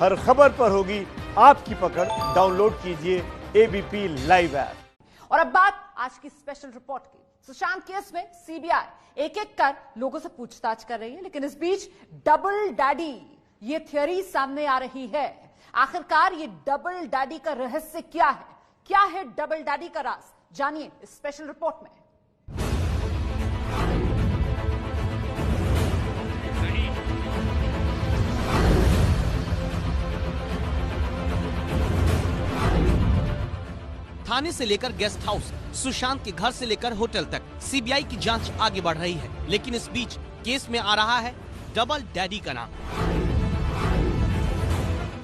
हर खबर पर होगी आपकी पकड़। डाउनलोड कीजिए एबीपी लाइव ऐप। और अब बात आज की स्पेशल रिपोर्ट की। सुशांत केस में सीबीआई एक एक कर लोगों से पूछताछ कर रही है, लेकिन इस बीच डबल डैडी ये थ्योरी सामने आ रही है। आखिरकार ये डबल डैडी का रहस्य क्या है? क्या है डबल डैडी का राज? जानिए इस स्पेशल रिपोर्ट में। थाने से लेकर गेस्ट हाउस, सुशांत के घर से लेकर होटल तक सीबीआई की जांच आगे बढ़ रही है, लेकिन इस बीच केस में आ रहा है डबल डैडी का नाम।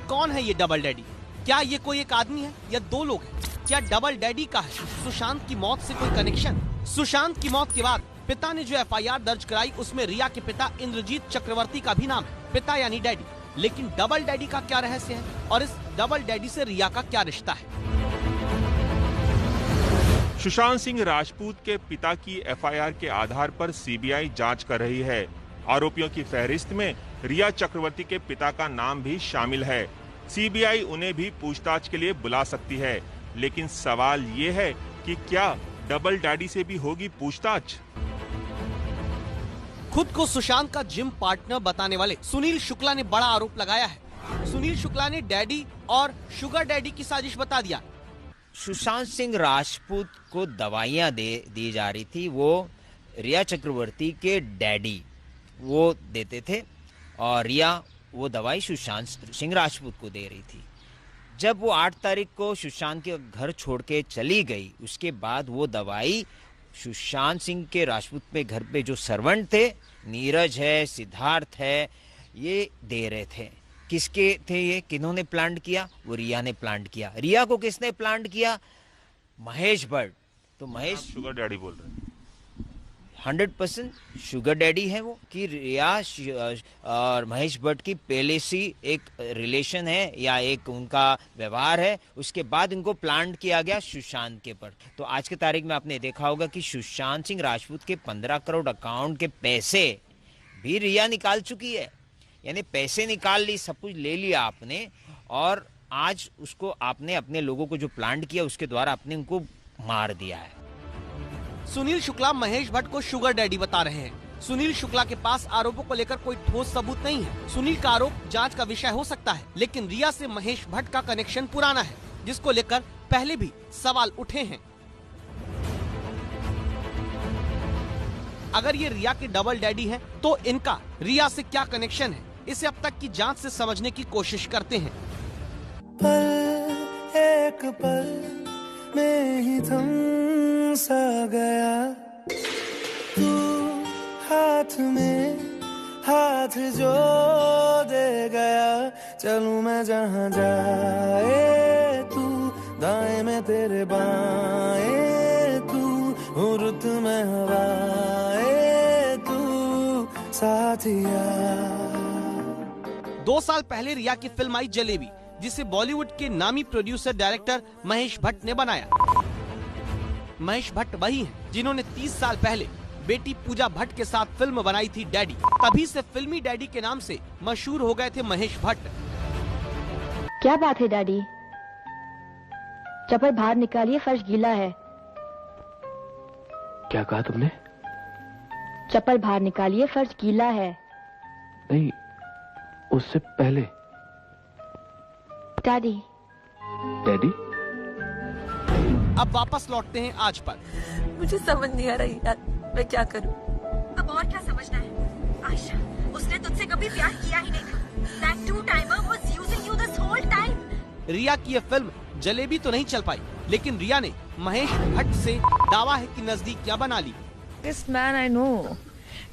कौन है ये डबल डैडी? क्या ये कोई एक आदमी है या दो लोग हैं? क्या डबल डैडी का है सुशांत की मौत से कोई कनेक्शन? सुशांत की मौत के बाद पिता ने जो एफआईआर दर्ज कराई उसमें रिया के पिता इंद्रजीत चक्रवर्ती का भी नाम है, पिता यानी डैडी। लेकिन डबल डैडी का क्या रहस्य है और इस डबल डैडी से रिया का क्या रिश्ता है? सुशांत सिंह राजपूत के पिता की एफआईआर के आधार पर सीबीआई जांच कर रही है। आरोपियों की फहरिस्त में रिया चक्रवर्ती के पिता का नाम भी शामिल है। सीबीआई उन्हें भी पूछताछ के लिए बुला सकती है, लेकिन सवाल ये है कि क्या डबल डैडी से भी होगी पूछताछ? खुद को सुशांत का जिम पार्टनर बताने वाले सुनील शुक्ला ने बड़ा आरोप लगाया है। सुनील शुक्ला ने डैडी और शुगर डैडी की साजिश बता दिया। सुशांत सिंह राजपूत को दवाइयां दी जा रही थी, वो रिया चक्रवर्ती के डैडी वो देते थे और रिया वो दवाई सुशांत सिंह राजपूत को दे रही थी। जब वो 8 तारीख को सुशांत के घर छोड़ के चली गई, उसके बाद वो दवाई सुशांत सिंह के राजपूत पे घर पे जो सर्वेंट थे, नीरज है, सिद्धार्थ है, ये दे रहे थे। किसके थे ये? किन्होंने प्लांट किया? वो रिया ने प्लांट किया। रिया को किसने प्लांट किया? महेश भट्ट। तो महेश शुगर डैडी बोल रहे हैं। 100% शुगर डैडी है वो, कि रिया और महेश भट्ट की पहले से एक रिलेशन है या एक उनका व्यवहार है, उसके बाद इनको प्लांट किया गया सुशांत के पर। तो आज की तारीख में आपने देखा होगा कि सुशांत सिंह राजपूत के 15 करोड़ अकाउंट के पैसे भी रिया निकाल चुकी है। यानी पैसे निकाल ली, सब कुछ ले लिया आपने, और आज उसको आपने अपने लोगों को जो प्लांट किया उसके द्वारा आपने उनको मार दिया है। सुनील शुक्ला महेश भट्ट को शुगर डैडी बता रहे हैं। सुनील शुक्ला के पास आरोपों को लेकर कोई ठोस सबूत नहीं है। सुनील का आरोप जांच का विषय हो सकता है, लेकिन रिया से महेश भट्ट का कनेक्शन पुराना है, जिसको लेकर पहले भी सवाल उठे हैं। अगर ये रिया के डबल डैडी हैं, तो इनका रिया से क्या कनेक्शन है? इसे अब तक की जांच से समझने की कोशिश करते हैं। पल एक पल में ही थम सा गया, तू हाथ में हाथ जो दे गया, चलूं मैं जहां जाए तू, दाएं में तेरे बाएं तू, रुत में हवाएं तू, साथिया। 2 साल पहले रिया की फिल्म आई जलेबी, जिसे बॉलीवुड के नामी प्रोड्यूसर डायरेक्टर महेश भट्ट ने बनाया। महेश भट्ट वही हैं जिन्होंने 30 साल पहले बेटी पूजा भट्ट के साथ फिल्म बनाई थी डैडी। तभी से फिल्मी डैडी के नाम से मशहूर हो गए थे महेश भट्ट। क्या बात है डैडी? चप्पल बाहर निकालिए, फर्श गीला है। क्या कहा तुमने? चप्पल बाहर निकालिए, फर्श गीला है। नहीं, उससे पहले। डैडी। डैडी? अब वापस लौटते हैं आज पर। मुझे समझ नहीं आ रही यार, मैं क्या करूं? अब और क्या समझना है आयशा? उसने तुझसे कभी प्यार किया ही नहीं था। That two-timer was using you this whole time. रिया की यह फिल्म जलेबी तो नहीं चल पाई, लेकिन रिया ने महेश भट्ट से दावा है कि नजदीकियां बना ली। This man I know,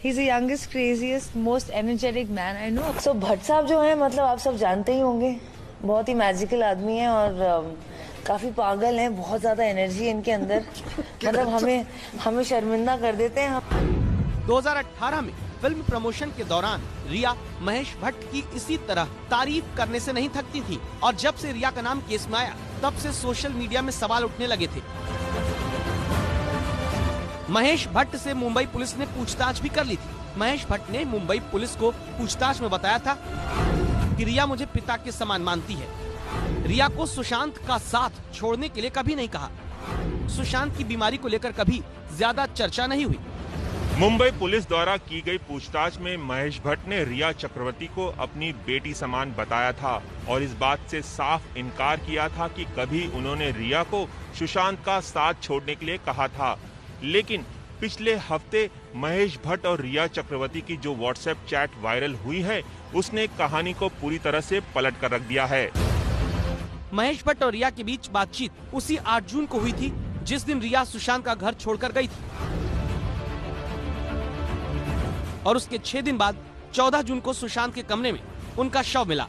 he's the youngest, craziest, most energetic man I know. So Bhatt साहब जो हैं, मतलब आप सब जानते ही होंगे, बहुत ही मैजिकल आदमी हैं और काफी पागल हैं, बहुत ज्यादा एनर्जी है इनके अंदर। मतलब हमें शर्मिंदा कर देते हैं। 2018 में फिल्म प्रमोशन के दौरान रिया महेश भट्ट की इसी तरह तारीफ करने से नहीं थकती थी, और जब से रिया का नाम केस में आया तब से सोशल मीडिया में सवाल उठने लगे थे। महेश भट्ट से मुंबई पुलिस ने पूछताछ भी कर ली थी। महेश भट्ट ने मुंबई पुलिस को पूछताछ में बताया था कि रिया मुझे पिता के समान मानती है। रिया को सुशांत का साथ छोड़ने के लिए कभी नहीं कहा। सुशांत की बीमारी को लेकर कभी ज्यादा चर्चा नहीं हुई। मुंबई पुलिस द्वारा की गई पूछताछ में महेश भट्ट ने रिया चक्रवर्ती को अपनी बेटी समान बताया था और इस बात से साफ इनकार किया था कि कभी उन्होंने रिया को सुशांत का साथ छोड़ने के लिए कहा था। लेकिन पिछले हफ्ते महेश भट्ट और रिया चक्रवर्ती की जो व्हाट्सएप चैट वायरल हुई है, उसने कहानी को पूरी तरह से पलट कर रख दिया है। महेश भट्ट और रिया के बीच बातचीत उसी 8 जून को हुई थी, जिस दिन रिया सुशांत का घर छोड़कर गई थी। और उसके 6 दिन बाद 14 जून को सुशांत के कमरे में उनका शव मिला।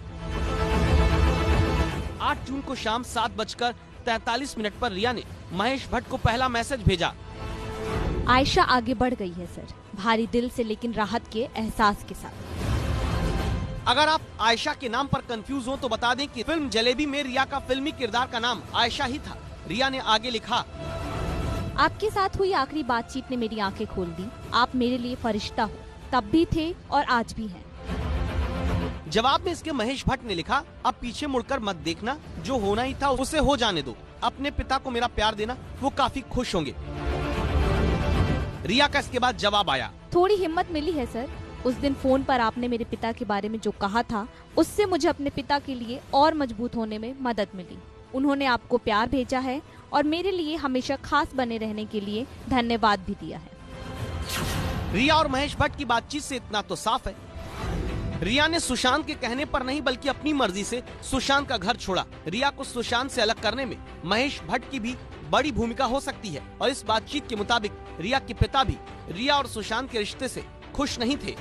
8 जून को शाम 7:43 पर रिया ने महेश भट्ट को पहला मैसेज भेजा। आयशा आगे बढ़ गई है सर, भारी दिल से लेकिन राहत के एहसास के साथ। अगर आप आयशा के नाम पर कंफ्यूज हो तो बता दें कि फिल्म जलेबी में रिया का फिल्मी किरदार का नाम आयशा ही था। रिया ने आगे लिखा, आपके साथ हुई आखिरी बातचीत ने मेरी आंखें खोल दी। आप मेरे लिए फरिश्ता हो, तब भी थे और आज भी हैं। जवाब में इसके महेश भट्ट ने लिखा, अब पीछे मुड़कर मत देखना, जो होना ही था उसे हो जाने दो। अपने पिता को मेरा प्यार देना, वो काफी खुश होंगे। रिया का इसके बाद जवाब आया, थोड़ी हिम्मत मिली है सर। उस दिन फोन पर आपने मेरे पिता के बारे में जो कहा था, उससे मुझे अपने पिता के लिए और मजबूत होने में मदद मिली। उन्होंने आपको प्यार भेजा है और मेरे लिए हमेशा खास बने रहने के लिए धन्यवाद भी दिया है। रिया और महेश भट्ट की बातचीत से इतना तो साफ है, रिया ने सुशांत के कहने पर नहीं बल्कि अपनी मर्जी से सुशांत का घर छोड़ा। रिया को सुशांत से अलग करने में महेश भट्ट की भी बड़ी भूमिका हो सकती है और इस बातचीत के मुताबिक रिया के पिता भी रिया और सुशांत के रिश्ते से खुश नहीं थे।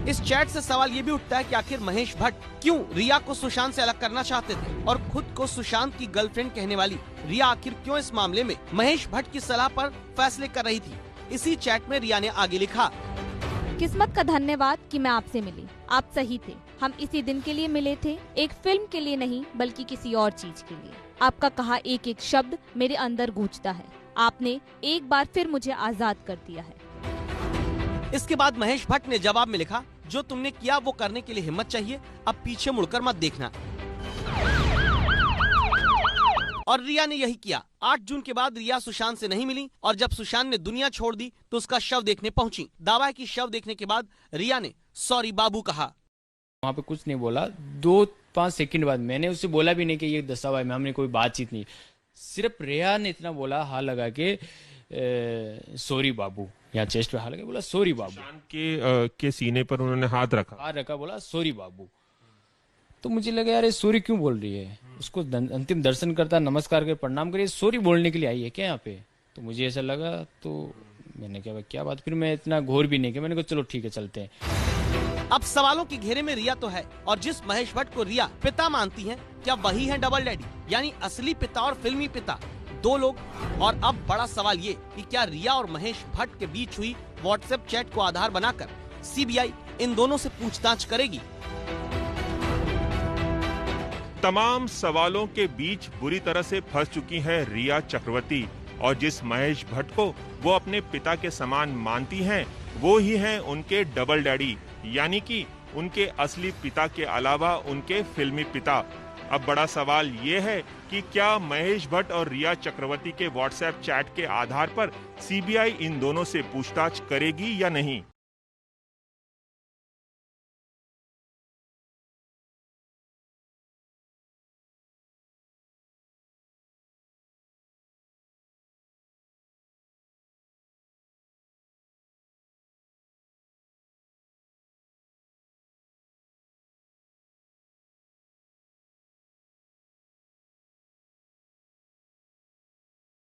इस चैट से सवाल ये भी उठता है कि आखिर महेश भट्ट क्यों रिया को सुशांत से अलग करना चाहते थे और खुद को सुशांत की गर्लफ्रेंड कहने वाली रिया आखिर क्यों इस मामले में महेश भट्ट की सलाह पर फैसले कर रही थी। इसी चैट में रिया ने आगे लिखा, किस्मत का धन्यवाद कि मैं आपसे मिली। आप सही थे, हम इसी दिन के लिए मिले थे, एक फिल्म के लिए नहीं बल्कि किसी और चीज के लिए। आपका कहा एक एक शब्द मेरे अंदर गूंजता है। आपने एक बार फिर मुझे आजाद कर दिया है। इसके बाद महेश भट्ट ने जवाब में लिखा, जो तुमने किया वो करने के लिए हिम्मत चाहिए, अब पीछे मुड़कर मत देखना। और रिया ने यही किया। 8 जून के बाद रिया सुशांत से नहीं मिली और जब सुशांत ने दुनिया छोड़ दी तो उसका शव देखने पहुंची। दावा है कि शव देखने के बाद रिया ने सॉरी बाबू कहा। वहाँ पे कुछ नहीं बोला। 2-5 सेकंड बाद मैंने उससे बोला भी नहीं कि ये दस्ता भाई में हमने कोई बातचीत नहीं, सिर्फ रिया ने इतना बोला, हाथ लगा के सॉरी बाबू, यहाँ चेस्ट पे हाथ लगा बोला सॉरी बाबू। सुशांत के सीने पर उन्होंने हाथ रखा, बोला सॉरी बाबू। तो मुझे लगा यार ये सॉरी क्यों बोल रही है, उसको अंतिम दर्शन करता, नमस्कार कर प्रणाम करिए, सॉरी बोलने के लिए आई है क्या यहाँ पे। तो मुझे ऐसा लगा, तो मैंने कहा क्या बात, फिर मैं इतना घोर भी नहीं किया, मैंने कहा चलो ठीक है चलते हैं। अब सवालों के घेरे में रिया तो है और जिस महेश भट्ट को रिया पिता मानती हैं, क्या वही है डबल डैडी, यानी असली पिता और फिल्मी पिता, दो लोग। और अब बड़ा सवाल ये कि क्या रिया और महेश भट्ट के बीच हुई व्हाट्सएप चैट को आधार बनाकर सीबीआई इन दोनों से पूछताछ करेगी। तमाम सवालों के बीच बुरी तरह से फंस चुकी है रिया चक्रवर्ती और जिस महेश भट्ट को वो अपने पिता के समान मानती हैं, वो ही हैं उनके डबल डैडी, यानी कि उनके असली पिता के अलावा उनके फिल्मी पिता। अब बड़ा सवाल ये है कि क्या महेश भट्ट और रिया चक्रवर्ती के व्हाट्सएप चैट के आधार पर सीबीआई इन दोनों से पूछताछ करेगी या नहीं।